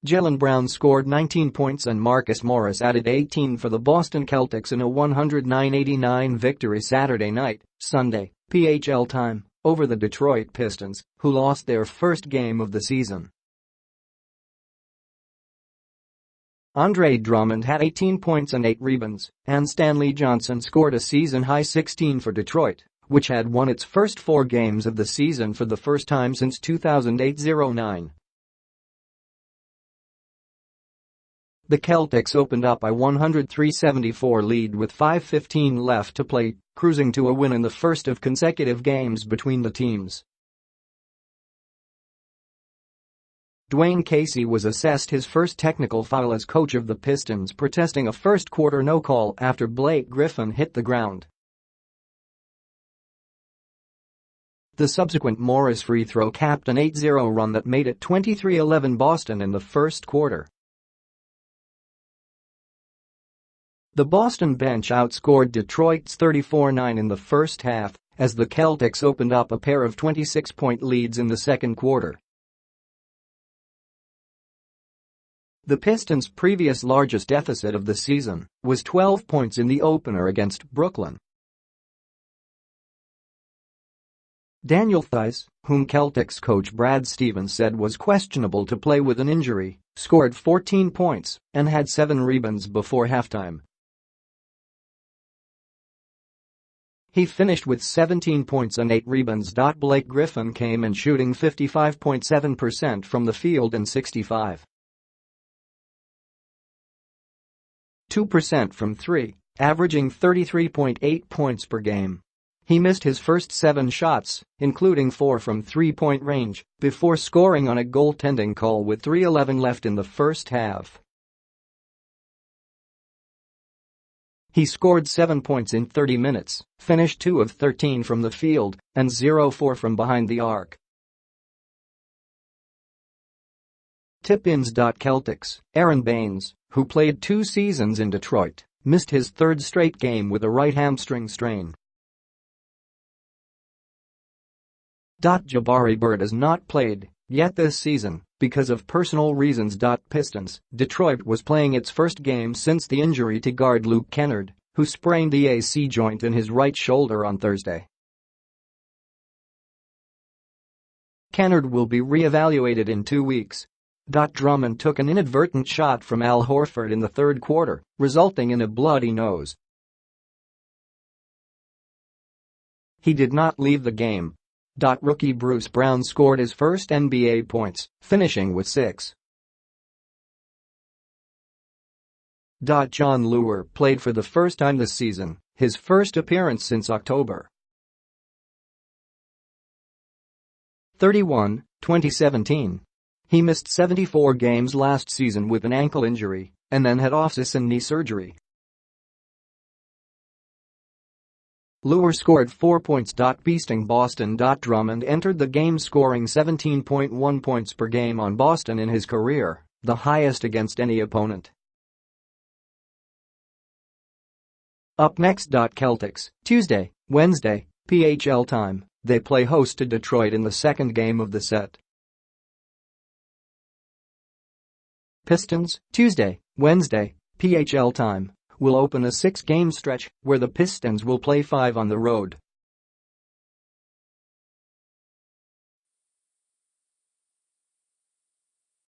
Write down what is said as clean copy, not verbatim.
Jaylen Brown scored 19 points and Marcus Morris added 18 for the Boston Celtics in a 109-89 victory Saturday night, Sunday, PHL time, over the Detroit Pistons, who lost their first game of the season. Drummond had 18 points and 8 rebounds, and Stanley Johnson scored a season-high 16 for Detroit, which had won its first 4 games of the season for the first time since 2008-09. The Celtics opened up a 103-74 lead with 5:15 left to play, cruising to a win in the first of consecutive games between the teams. Dwane Casey was assessed his first technical foul as coach of the Pistons, protesting a first-quarter no-call after Blake Griffin hit the ground. The subsequent Morris free throw capped an 8-0 run that made it 23-11 Boston in the first quarter. The Boston bench outscored Detroit's 34-9 in the first half, as the Celtics opened up a pair of 26-point leads in the second quarter. The Pistons' previous largest deficit of the season was 12 points in the opener against Brooklyn. Daniel Theis, whom Celtics coach Brad Stevens said was questionable to play with an injury, scored 14 points and had 7 rebounds before halftime. He finished with 17 points and 8 rebounds. Blake Griffin came in shooting 55.7% from the field and 65.2% from 3, averaging 33.8 points per game. He missed his first 7 shots, including 4 from three-point range, before scoring on a goaltending call with 3:11 left in the first half. He scored 7 points in 30 minutes, finished 2 of 13 from the field, and 0-4 from behind the arc. Tip-ins. Celtics, Aaron Baines, who played 2 seasons in Detroit, missed his 3rd straight game with a right hamstring strain. Jabari Bird has not played yet this season because of personal reasons. Pistons, Detroit was playing its first game since the injury to guard Luke Kennard, who sprained the AC joint in his right shoulder on Thursday. Kennard will be re-evaluated in 2 weeks. Drummond took an inadvertent shot from Al Horford in the third quarter, resulting in a bloody nose. He did not leave the game. Rookie Bruce Brown scored his first NBA points, finishing with 6. Jon Leuer played for the first time this season, his first appearance since October 31, 2017. He missed 74 games last season with an ankle injury and then had off-season knee surgery. Leuer scored 4 points. Beasting Boston. Drummond entered the game scoring 17.1 points per game on Boston in his career, the highest against any opponent. Up next. Celtics, Tuesday, Wednesday, PHL time, they play host to Detroit in the second game of the set. Pistons, Tuesday, Wednesday, PHL time, will open a 6-game stretch where the Pistons will play 5 on the road.